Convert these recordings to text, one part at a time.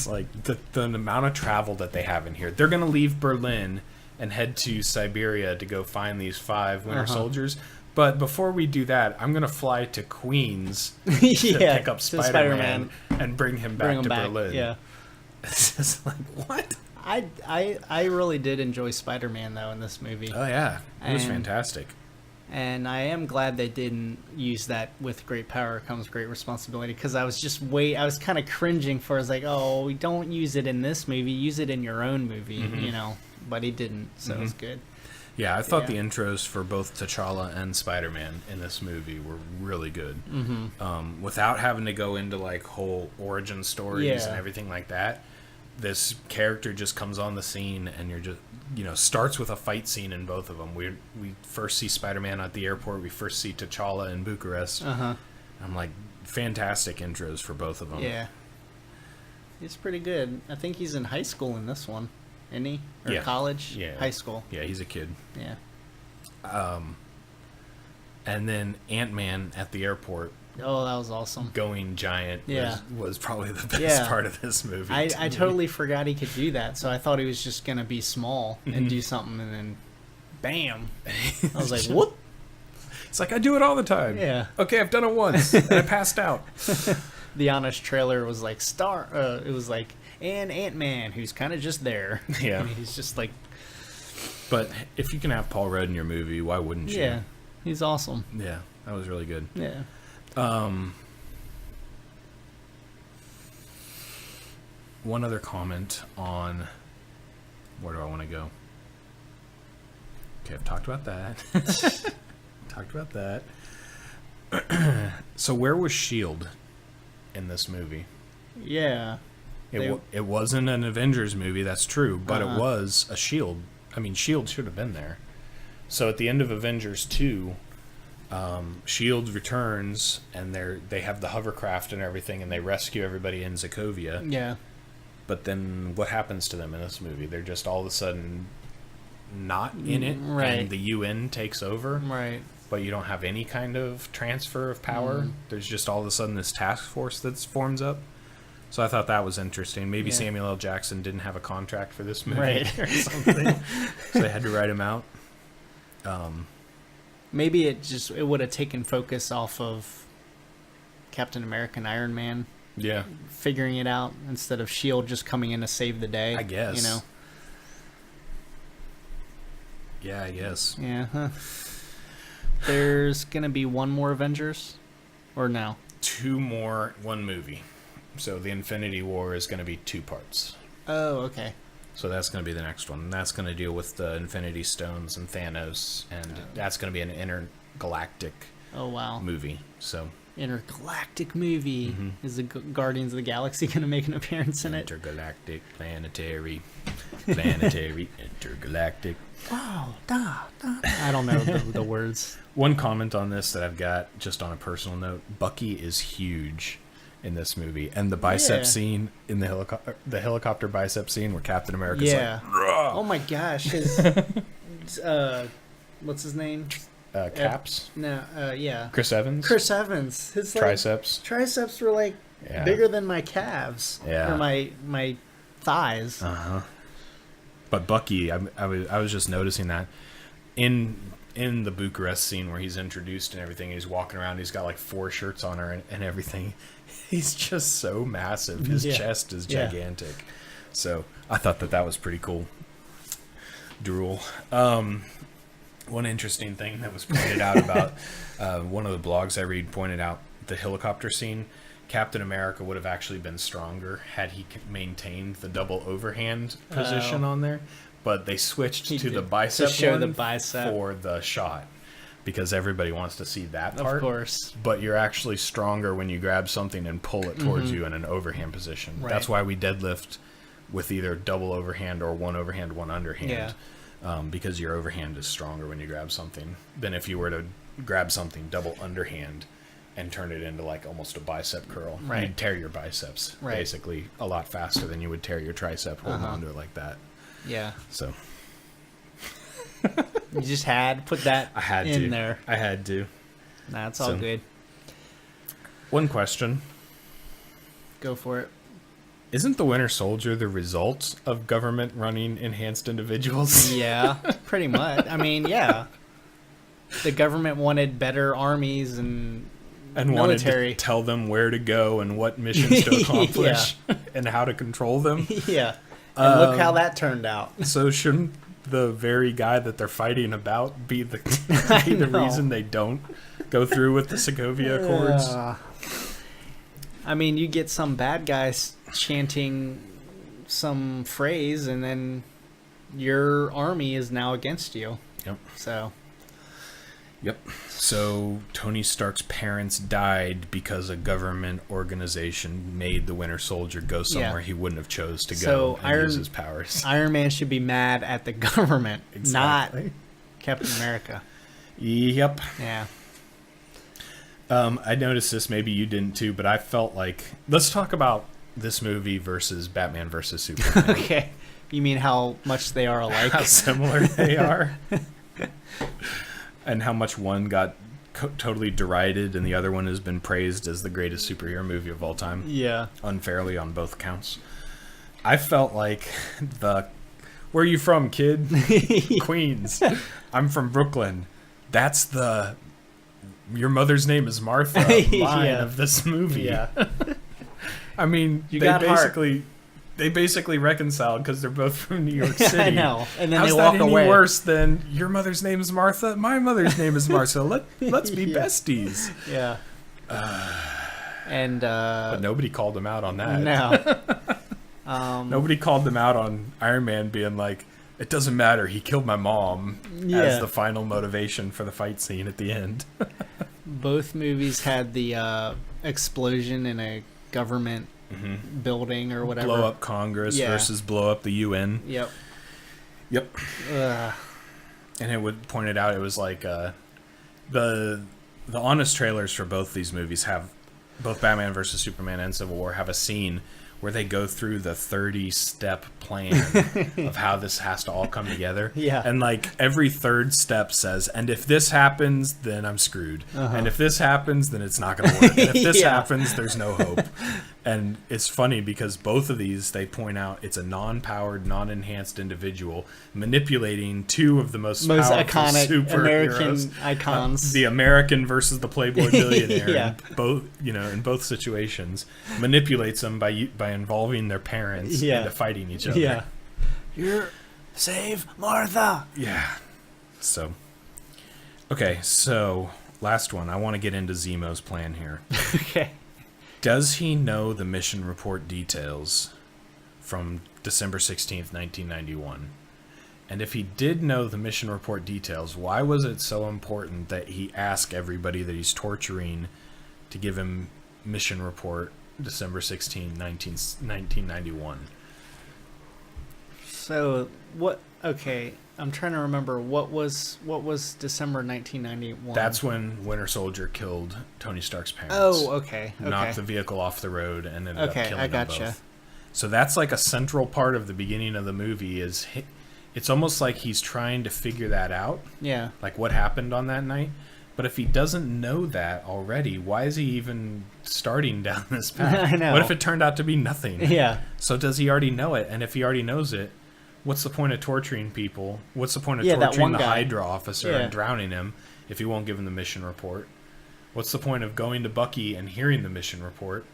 It's like the amount of travel that they have in here. They're going to leave Berlin and head to Siberia to go find these 5 Winter Soldiers. But before we do that, I'm going to fly to Queens to pick up Spider-Man and bring him back to Berlin. Yeah. It's just like, what? I really did enjoy Spider-Man, though, in this movie. Oh, yeah. It was fantastic. And I am glad they didn't use that with great power comes great responsibility, because I was kind of cringing for, I was like, oh, we don't use it in this movie, use it in your own movie, you know, but he didn't, so it was good. Yeah, I thought the intros for both T'Challa and Spider-Man in this movie were really good. Without having to go into like whole origin stories and everything like that. This character just comes on the scene, and you're just, starts with a fight scene in both of them. We first see Spider-Man at the airport. We first see T'Challa in Bucharest. I'm like, fantastic intros for both of them. Yeah, he's pretty good. I think he's in high school in this one, isn't he? Or college? Yeah, high school. Yeah, he's a kid. Yeah. And then Ant-Man at the airport. Oh, that was awesome. Going giant was probably the best part of this movie. I totally forgot he could do that, so I thought he was just going to be small and do something, and then bam. I was like, whoop. It's like, I do it all the time. Yeah. Okay, I've done it once, and I passed out. The honest trailer was like, it was like, and Ant-Man, who's kind of just there. Yeah. He's just like... But if you can have Paul Rudd in your movie, why wouldn't you? Yeah, he's awesome. Yeah, that was really good. Yeah. One other comment on where do I want to go? Okay, I've talked about that. So where was S.H.I.E.L.D. in this movie? Yeah. It wasn't an Avengers movie, that's true, but it was a S.H.I.E.L.D. I mean, S.H.I.E.L.D. should have been there. So at the end of Avengers 2... S.H.I.E.L.D. returns, and they have the hovercraft and everything, and they rescue everybody in Sokovia. Yeah. But then what happens to them in this movie? They're just all of a sudden not in it, and the UN takes over. Right. But you don't have any kind of transfer of power. There's just all of a sudden this task force that forms up. So I thought that was interesting. Maybe Samuel L. Jackson didn't have a contract for this movie or something, so they had to write him out. Maybe it would have taken focus off of Captain America and Iron Man. Yeah. Figuring it out instead of S.H.I.E.L.D. just coming in to save the day. I guess. You know? Yeah, I guess. Yeah. Huh. There's going to be one more Avengers? Or no? 2 more, 1 movie. So the Infinity War is going to be 2 parts. Oh, okay. So that's going to be the next one. And that's going to deal with the Infinity Stones and Thanos, and that's going to be an intergalactic movie. So intergalactic movie. Is the Guardians of the Galaxy going to make an appearance in it? Intergalactic, planetary, intergalactic. Wow, I don't know the words. One comment on this that I've got, just on a personal note: Bucky is huge in this movie, and the bicep scene in the helicopter bicep scene where Captain America's like, "Rah!" Oh my gosh, his what's his name? Caps? Chris Evans. His triceps were like bigger than my calves or my thighs. But Bucky, I was just noticing that in the Bucharest scene where he's introduced and everything, he's walking around, he's got like 4 shirts on her and everything. He's just so massive. His chest is gigantic. So I thought that was pretty cool. Drool. One interesting thing that was pointed out about one of the blogs I read pointed out the helicopter scene. Captain America would have actually been stronger had he maintained the double overhand position on there. But they switched to the bicep to show one the bicep for the shot. Because everybody wants to see that part. Of course. But you're actually stronger when you grab something and pull it towards you in an overhand position. Right. That's why we deadlift with either double overhand or one overhand, one underhand. Because your overhand is stronger when you grab something than if you were to grab something double underhand and turn it into like almost a bicep curl. Right. You'd tear your biceps basically a lot faster than you would tear your tricep holding onto it like that. Yeah. So... You just had to put that in there. I had to. Nah, it's all good. One question. Go for it. Isn't the Winter Soldier the result of government running enhanced individuals? Yeah, pretty much. I mean, yeah. The government wanted better armies and And military. wanted to tell them where to go and what missions to accomplish and how to control them. Yeah. And look how that turned out. So shouldn't the very guy that they're fighting about be the know. reason they don't go through with the Sokovia Accords? I mean, you get some bad guys chanting some phrase, and then your army is now against you. Yep. So. Yep. So Tony Stark's parents died because a government organization made the Winter Soldier go somewhere he wouldn't have chose to go and use his powers. Iron Man should be mad at the government, Exactly. not Captain America. Yep. Yeah. I noticed this, maybe you didn't too, but I felt like, let's talk about this movie versus Batman versus Superman. Okay. You mean how much they are alike? How similar they are. And how much one got totally derided and the other one has been praised as the greatest superhero movie of all time. Yeah. Unfairly on both counts. I felt like where are you from, kid? Queens. I'm from Brooklyn. That's your mother's name is Martha line of this movie. Yeah. I mean, they basically reconciled because they're both from New York City. I know. And then how's they that walk any away. worse than your mother's name is Martha? My mother's name is Marcel. Let's be besties. Yeah. But nobody called them out on that. No. Nobody called them out on Iron Man being like, it doesn't matter, he killed my mom as the final motivation for the fight scene at the end. Both movies had the explosion in a government building or whatever. Blow up Congress versus blow up the UN. Yep. Yep. And it would point it out, it was like the honest trailers for both these movies have, both Batman versus Superman and Civil War have a scene where they go through the 30-step plan of how this has to all come together. Yeah. And like every third step says, and if this happens, then I'm screwed. And if this happens, then it's not going to work. And if this happens, there's no hope. And it's funny because both of these, they point out it's a non-powered, non-enhanced individual manipulating two of the most powerful iconic superheroes. American icons. The American versus the Playboy billionaire. Yeah. Both, in both situations, manipulates them by involving their parents into fighting each other. Yeah. You're save Martha. Yeah. So, okay, so last one. I want to get into Zemo's plan here. Okay. Does he know the mission report details from December 16th, 1991? And if he did know the mission report details, why was it so important that he ask everybody that he's torturing to give him mission report December 16, 1991? So, what... Okay, I'm trying to remember what was December 1991. That's when Winter Soldier killed Tony Stark's parents. Oh, okay. Knocked the vehicle off the road and ended up killing them both. So that's like a central part of the beginning of the movie. It's almost like he's trying to figure that out. Yeah. Like what happened on that night. But if he doesn't know that already, why is he even starting down this path? I know. What if it turned out to be nothing? Yeah. So does he already know it? And if he already knows it, what's the point of torturing people? What's the point of torturing the Hydra officer and drowning him if he won't give him the mission report? What's the point of going to Bucky and hearing the mission report?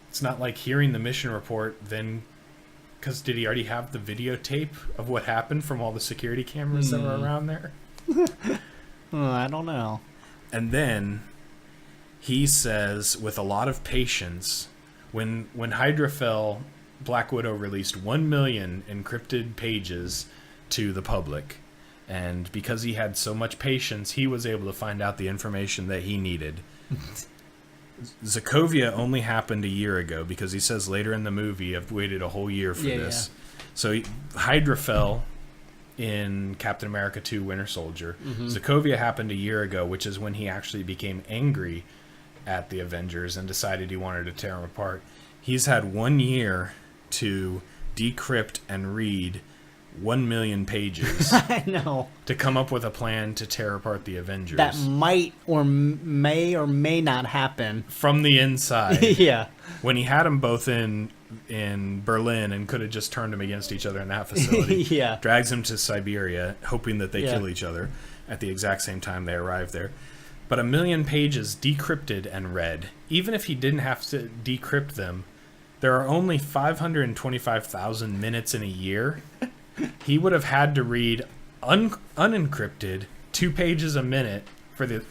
It's not like hearing the mission report then, because did he already have the videotape of what happened from all the security cameras that were around there? I don't know. And then he says, with a lot of patience, when Hydra fell, Black Widow released 1 million encrypted pages to the public. And because he had so much patience, he was able to find out the information that he needed. Sokovia only happened a year ago because he says later in the movie, I've waited a whole year for this. Yeah. So Hydra fell in Captain America 2 Winter Soldier. Sokovia happened a year ago, which is when he actually became angry at the Avengers and decided he wanted to tear them apart. He's had 1 year to decrypt and read 1 million pages. I know. To come up with a plan to tear apart the Avengers. That might or may not happen. From the inside. Yeah. When he had them both in in Berlin and could have just turned them against each other in that facility. Yeah. Drags him to Siberia, hoping that they Yeah. kill each other at the exact same time they arrive there. But 1 million pages decrypted and read. Even if he didn't have to decrypt them, there are only 525,000 minutes in a year. He would have had to read unencrypted 2 pages a minute for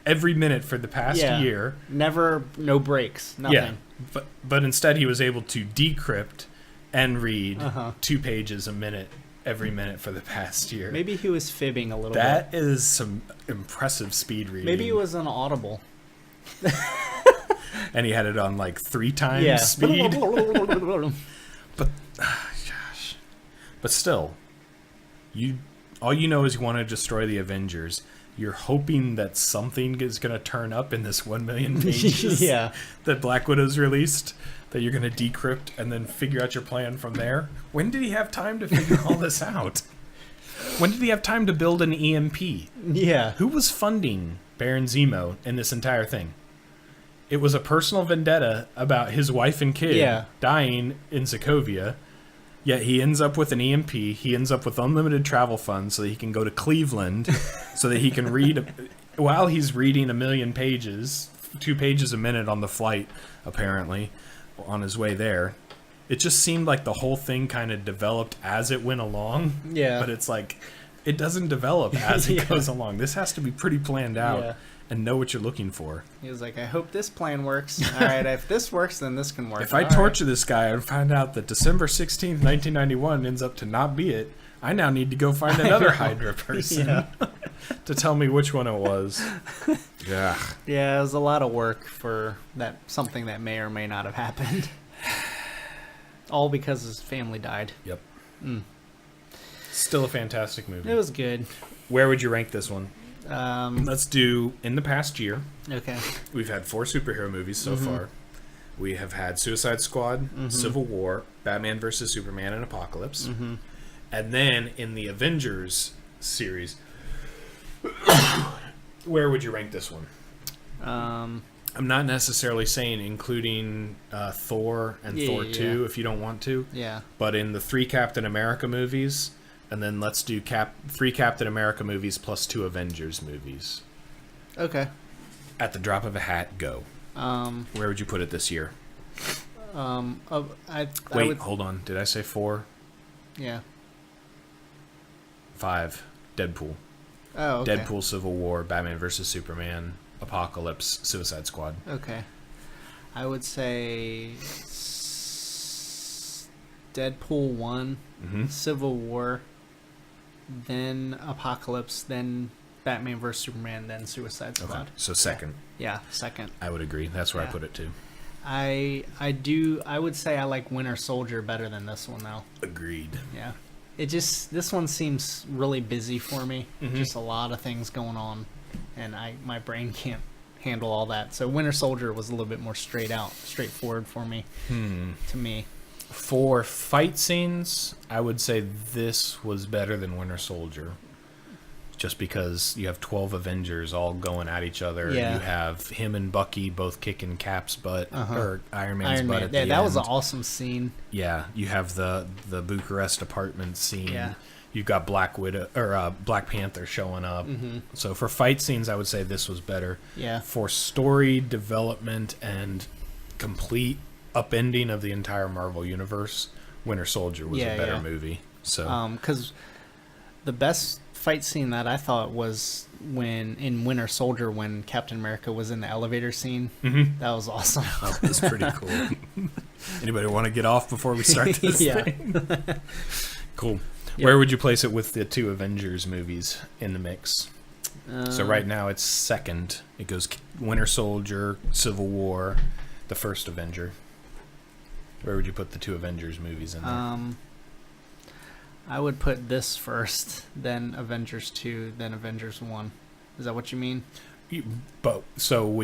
every minute for the past year. Never, no breaks, nothing. Yeah, but instead he was able to decrypt and read 2 pages a minute every minute for the past year. Maybe he was fibbing a little bit. That is some impressive speed reading. Maybe it was an Audible. And he had it on like 3 times speed. But gosh, but still, all you know is you want to destroy the Avengers. You're hoping that something is going to turn up in this 1 million pages that Black Widow's released, that you're going to decrypt and then figure out your plan from there. When did he have time to figure all this out? When did he have time to build an EMP? Yeah. Who was funding Baron Zemo in this entire thing? It was a personal vendetta about his wife and kid dying in Sokovia. Yet he ends up with an EMP. He ends up with unlimited travel funds so that he can go to Cleveland so that he can read, while he's reading 1 million pages, 2 pages a minute on the flight, apparently, on his way there. It just seemed like the whole thing kind of developed as it went along. Yeah. But it's like, it doesn't develop as it goes along. This has to be pretty planned out and know what you're looking for. He was like, I hope this plan works. All right, if this works, then this can work. If I torture this guy and find out that December 16th, 1991 ends up to not be it, I now need to go find another Hydra person to tell me which one it was. Yeah. Yeah, it was a lot of work for something that may or may not have happened. All because his family died. Yep. Still a fantastic movie. It was good. Where would you rank this one? Let's do in the past year. Okay. We've had 4 superhero movies so far. We have had Suicide Squad, Civil War, Batman vs. Superman, and Apocalypse. And then in the Avengers series, where would you rank this one? I'm not necessarily saying including Thor and Thor 2 if you don't want to. Yeah. But in the 3 Captain America movies, and then let's do 3 Captain America movies plus 2 Avengers movies. Okay. At the drop of a hat, go. Where would you put it this year? Wait, hold on. Did I say 4? Yeah. 5. Deadpool. Oh, okay. Deadpool, Civil War, Batman vs. Superman, Apocalypse, Suicide Squad. Okay. I would say Deadpool 1, Civil War, then Apocalypse, then Batman vs. Superman, then Suicide Squad. Okay. So second. Yeah, second. I would agree. That's where I put it too. I would say I like Winter Soldier better than this one though. Agreed. Yeah. This one seems really busy for me. Just a lot of things going on, and my brain can't handle all that. So Winter Soldier was a little bit more straightforward for me. To me. For fight scenes, I would say this was better than Winter Soldier. Just because you have 12 Avengers all going at each other. Yeah. You have him and Bucky both kicking Cap's butt, or Iron Man's butt at the end. That was an awesome scene. Yeah, you have the Bucharest apartment scene. Yeah. You've got Black Widow or Black Panther showing up. So for fight scenes, I would say this was better. Yeah. For story development and complete upending of the entire Marvel universe, Winter Soldier was a better movie. So because the best fight scene that I thought was in Winter Soldier when Captain America was in the elevator scene. That was awesome. That was pretty cool. Anybody want to get off before we start this thing? Cool. Yep. Where would you place it with the 2 Avengers movies in the mix? So right now it's second. It goes Winter Soldier, Civil War, the first Avenger. Where would you put the 2 Avengers movies in there? I would put this first, then Avengers 2, then Avengers 1. Is that what you mean? So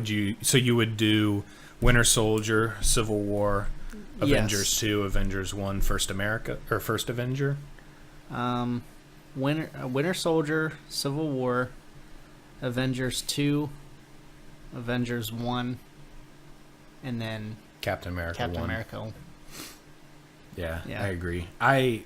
you would do Winter Soldier, Civil War, Avengers 2, Avengers 1, First Avenger? Winter Soldier, Civil War, Avengers 2, Avengers 1, and then Captain America 1. Yeah, Yeah. I agree. I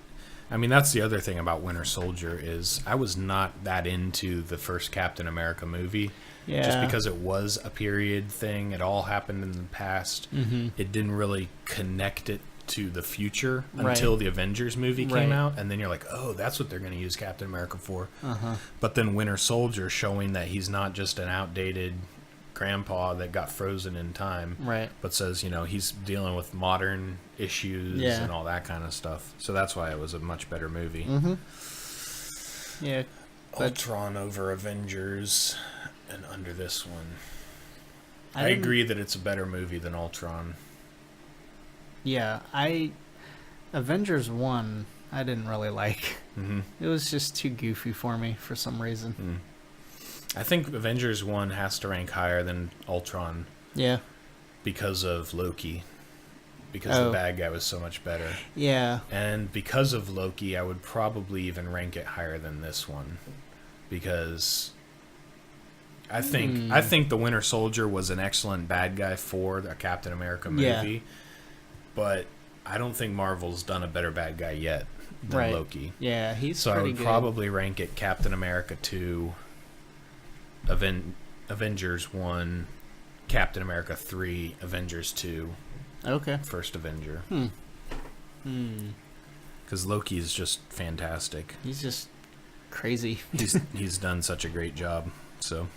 mean, that's the other thing about Winter Soldier is I was not that into the first Captain America movie. Yeah. Just because it was a period thing, it all happened in the past. Mm-hmm. It didn't really connect it to the future Right. until the Avengers movie came Right. out, and then you're like, oh, that's what they're going to use Captain America for. Uh-huh. But then Winter Soldier showing that he's not just an outdated grandpa that got frozen in time, Right. but says, he's dealing with modern issues Yeah. and all that kind of stuff. So that's why it was a much better movie. Mm-hmm. Yeah. But Ultron over Avengers, and under this one. I didn't- agree that it's a better movie than Ultron. Yeah, Avengers 1, I didn't really like. Mm-hmm. It was just too goofy for me for some reason. I think Avengers 1 has to rank higher than Ultron Yeah. because of Loki. Because Oh. the bad guy was so much better. Yeah. And because of Loki, I would probably even rank it higher than this one. Because I think the Winter Soldier was an excellent bad guy for a Captain America movie. Yeah. But I don't think Marvel's done a better bad guy yet than Right. Loki. Yeah, he's So I pretty would good. probably rank it Captain America 2, Avengers 1, Captain America 3, Avengers 2, Okay. First Avenger. Hmm. Because Loki is just fantastic. He's just crazy. He's done such a great job. So,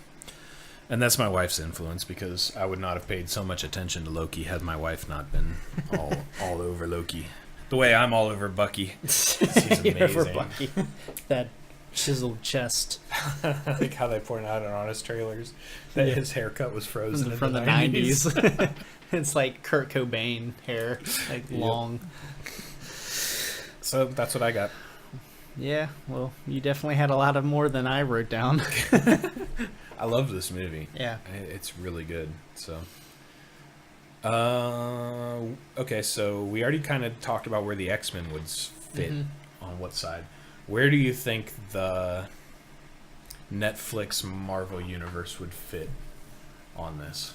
and that's my wife's influence, because I would not have paid so much attention to Loki had my wife not been all over Loki. The way I'm all over Bucky. He's amazing. Bucky. That chiseled chest I like how they point out on his trailers that his haircut was frozen from in the 90s. It's like Kurt Cobain hair, like Yep. long. So that's what I got. Yeah, well, you definitely had a lot of more than I wrote down. I love this movie. Yeah. It's really good. So, okay, so we already kind of talked about where the X-Men would fit on what side. Where do you think the Netflix Marvel universe would fit on this?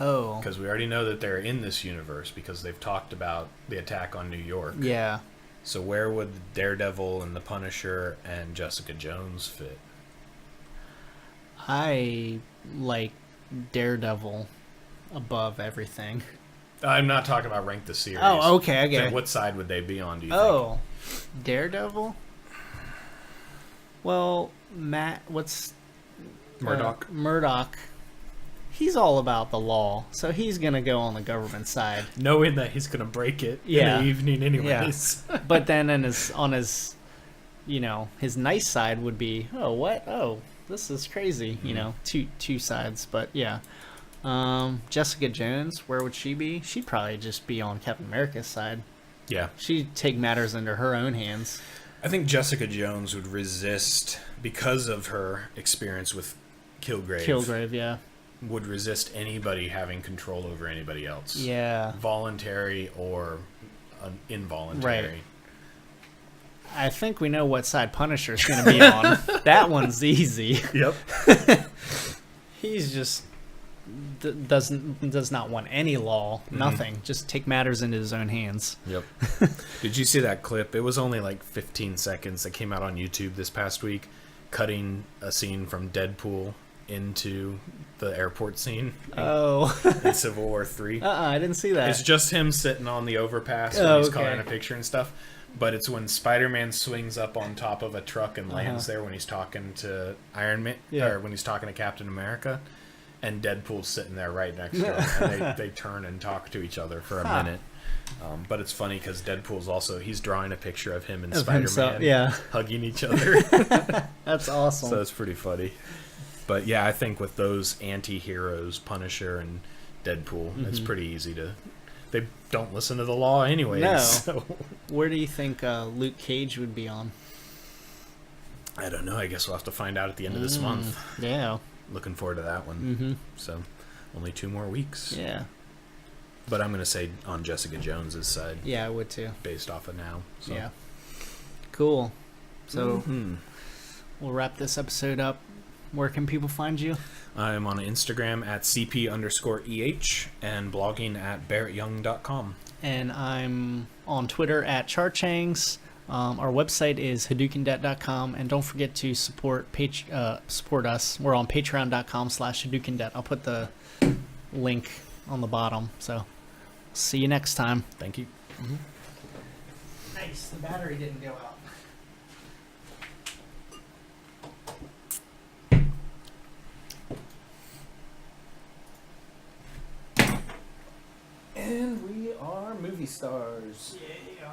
Oh. Because we already know that they're in this universe because they've talked about the attack on New York. Yeah. So where would Daredevil and the Punisher and Jessica Jones fit? I like Daredevil above everything. I'm not talking about rank the series. Oh, okay, I get Then it. what side would they be on, do you think? Oh, Daredevil? Well, what's... Murdoch? Murdoch. He's all about the law, so he's going to go on the government side. Knowing that he's going to break it Yeah. in the evening anyways. But then on his, his nice side would be, oh, what? Oh, this is crazy. Two sides. But yeah. Jessica Jones, where would she be? She'd probably just be on Captain America's side. Yeah. She'd take matters into her own hands. I think Jessica Jones would resist, because of her experience with Kilgrave, yeah. would resist anybody having control over anybody else. Yeah. Voluntary or involuntary. Right. I think we know what side Punisher's going to be on. That one's easy. Yep. He's just does not want any law, nothing. Just take matters into his own hands. Yep. Did you see that clip? It was only like 15 seconds that came out on YouTube this past week, cutting a scene from Deadpool into the airport scene Oh. in Civil War 3. I didn't see that. It's just him sitting on the overpass when he's calling a picture and stuff. But it's when Spider-Man swings up on top of a truck and lands there when he's talking to Iron Man, or when he's talking to Captain America, and Deadpool's sitting there right next to him, and they turn and talk to each other for a minute. But it's funny because Deadpool's he's drawing a picture of him and Spider-Man hugging each other. That's awesome. So it's pretty funny. But yeah, I think with those anti-heroes, Punisher and Deadpool, it's pretty easy to... They don't listen to the law anyways. No. So. Where do you think Luke Cage would be on? I don't know. I guess we'll have to find out at the end of this month. Yeah. Looking forward to that one. So, only 2 more weeks. Yeah. But I'm going to say on Jessica Jones's side. Yeah, I would too. Based off of now. So. Yeah. Cool. So, we'll wrap this episode up. Where can people find you? I'm on Instagram at CP_EH and blogging at BarrettYoung.com. and I'm on Twitter at Charchangs. Our website is hadokendebt.com, and don't forget to support us. We're on patreon.com/hadokendebt. I'll put the link on the bottom. So see you next time. Thank you. Nice. The battery didn't go out. And we are movie stars. Yeah.